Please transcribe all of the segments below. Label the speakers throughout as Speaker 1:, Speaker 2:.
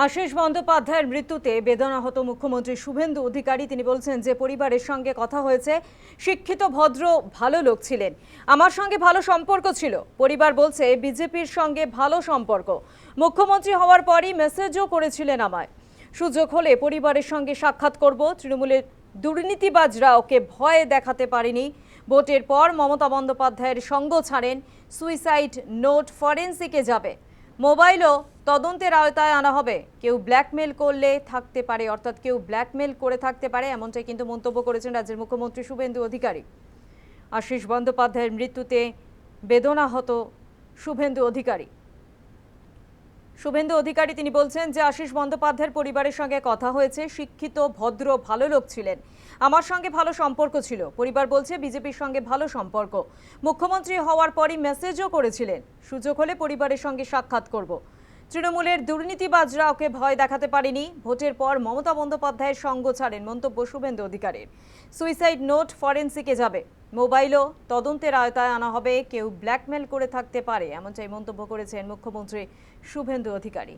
Speaker 1: আশিস বন্দ্যোপাধ্যায়ের মৃত্যুতে বেদনাহত মুখ্যমন্ত্রী শুভেন্দু অধিকারী তিনি বলছেন যে পরিবারের সঙ্গে কথা হয়েছে, শিক্ষিত ভদ্র ভালো লোক ছিলেন, আমার সঙ্গে ভালো সম্পর্ক ছিল। পরিবার বলছে বিজেপির সঙ্গে ভালো সম্পর্ক, মুখ্যমন্ত্রী হওয়ার পরই মেসেজও করেছিলেন আমায়। সুযোগ হলে পরিবারের সঙ্গে সাক্ষাৎ করব। তৃণমূলের দুর্নীতিবাজরা ওকে ভয় দেখাতে পারেনি। ভোটের পর মমতা বন্দ্যোপাধ্যায়ের সঙ্গ ছাড়েন, সুইসাইড নোট ফরেন্সিকে যাবে, মোবাইলও তদন্তের আওতায় আনা হবে। কেউ ব্ল্যাকমেল করলে থাকতে পারে, অর্থাৎ কেউ ব্ল্যাকমেল করে থাকতে পারে, এমনটাই কিন্তু মন্তব্য করেছেন রাজ্যের মুখ্যমন্ত্রী শুভেন্দু অধিকারী। আশিস বন্দ্যোপাধ্যায়ের মৃত্যুতে বেদনাহত শুভেন্দু অধিকারী। তিনি বলছেন যে আশিস বন্দ্যোপাধ্যায়ের পরিবারের সঙ্গে কথা হয়েছে, শিক্ষিত ভদ্র ভালো লোক ছিলেন, আমার সঙ্গে ভালো সম্পর্ক ছিল। পরিবার বলছে বিজেপির সঙ্গে ভালো সম্পর্ক, মুখ্যমন্ত্রী হওয়ার পরই মেসেজও করেছিলেন, সুযোগ হলে পরিবারের সঙ্গে সাক্ষাৎ করব। তৃণমূলের দুর্নীতিবাজরা ওকে ভয় দেখাতে পারেনি। ভোটের পর মমতা বন্দ্যোপাধ্যায়ের সঙ্গ ছাড়েন, মন্তব্য শুভেন্দু অধিকারীর। সুইসাইড নোট ফরেন্সিকে যাবে, মোবাইলও তদন্তের আওতায় আনা হবে। কেউ ব্ল্যাকমেল করে থাকতে পারে, এমনটাই মন্তব্য করেছেন মুখ্যমন্ত্রী শুভেন্দু অধিকারী।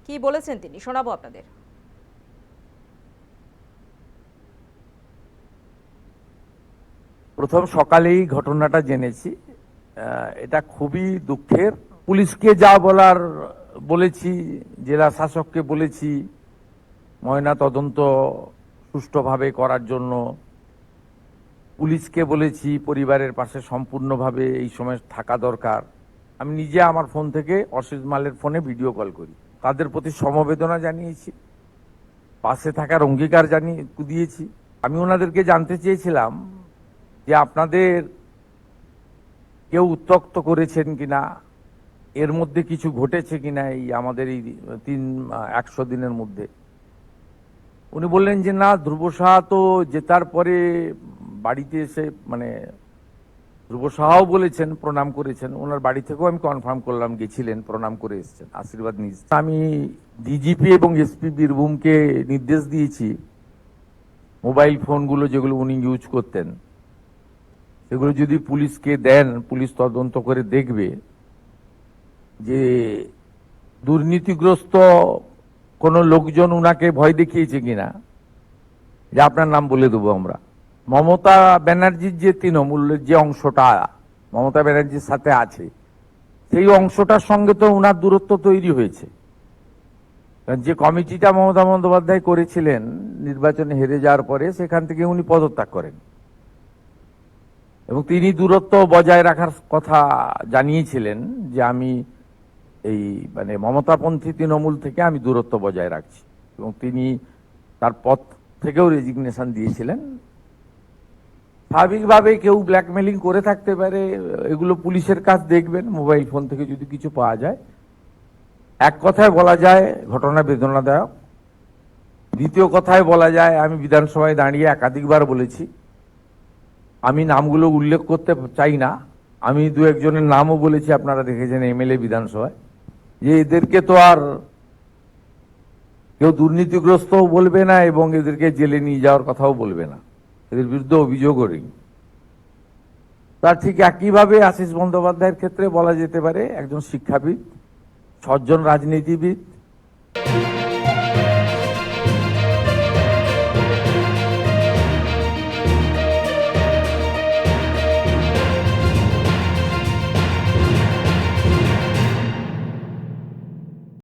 Speaker 1: কি বলেছেন তিনি শোনাবো আপনাদের।
Speaker 2: প্রথম সকালেই ঘটনাটা জেনেছি, এটা খুবই দুঃখের। পুলিশকে যা বলার বলেছি, জেলা শাসককে বলেছি ময়না তদন্ত সুষ্ঠুভাবে করার জন্য, পুলিশকে বলেছি পরিবারের পাশে সম্পূর্ণভাবে এই সময় থাকা দরকার। আমি নিজে আমার ফোন থেকে অসিত মালের ফোনে ভিডিও কল করি, তাদের প্রতি সমবেদনা জানিয়েছি, পাশে থাকার অঙ্গীকার দিয়েছি। আমি ওনাদেরকে জানতে চেয়েছিলাম যে আপনাদের কেউ উত্ত্যক্ত করেছেন কিনা, এর মধ্যে কিছু ঘটেছে কিনা এই আমাদের এই 100 দিনের মধ্যে। উনি বললেন যে না, ধ্রুব সাহা তো জেতার পরে বাড়িতে এসে, মানে ধ্রুব সাহাও বলেছেন, প্রণাম করেছেন, ওনার বাড়ি থেকেও আমি কনফার্ম করলাম গেছিলেন, প্রণাম করে এসেছেন, আশীর্বাদ নিয়েছেন। আমি ডিজিপি এবং এসপি বীরভূমকে নির্দেশ দিয়েছি মোবাইল ফোনগুলো যেগুলো উনি ইউজ করতেন সেগুলো যদি পুলিশকে দেন, পুলিশ তদন্ত করে দেখবে যে দুর্নীতিগ্রস্ত কোনো লোকজন উনাকে ভয় দেখিয়েছে কিনা। যে আপনার নাম বলে দেবো আমরা, মমতা ব্যানার্জির যে তৃণমূলের যে অংশটা মমতা ব্যানার্জির সাথে আছে, সেই অংশটার সঙ্গে তো উনার দূরত্ব তৈরি হয়েছে। যে কমিটিটা মমতা বন্দ্যোপাধ্যায় করেছিলেন নির্বাচনে হেরে যাওয়ার পরে, সেখান থেকে উনি পদত্যাগ করেন এবং তিনি দূরত্ব বজায় রাখার কথা জানিয়েছিলেন যে আমি এই মানে মমতাপন্থী তৃণমূল থেকে আমি দূরত্ব বজায় রাখছি, এবং তিনি তার পদ থেকেও রেজিগনেশন দিয়েছিলেন। স্বাভাবিকভাবে কেউ ব্ল্যাকমেলিং করে থাকতে পারে, এগুলো পুলিশের কাজ দেখবেন, মোবাইল ফোন থেকে যদি কিছু পাওয়া যায়। এক কথায় বলা যায় ঘটনা বেদনাদায়ক। দ্বিতীয় কথায় বলা যায়, আমি বিধানসভায় দাঁড়িয়ে একাধিকবার বলেছি, আমি নামগুলো উল্লেখ করতে চাই না, আমি দু একজনের নামও বলেছি, আপনারা দেখেছেন এমএলএ বিধানসভায়, যে এদেরকে তো আর কেউ দুর্নীতিগ্রস্ত বলবে না এবং এদেরকে জেলে নিয়ে যাওয়ার কথাও বলবে না, এদের বিরুদ্ধে অভিযোগও নেই। তার ঠিক একইভাবে আশিস বন্দ্যোপাধ্যায়ের ক্ষেত্রে বলা যেতে পারে একজন শিক্ষাবিদ, সজ্জন রাজনীতিবিদ।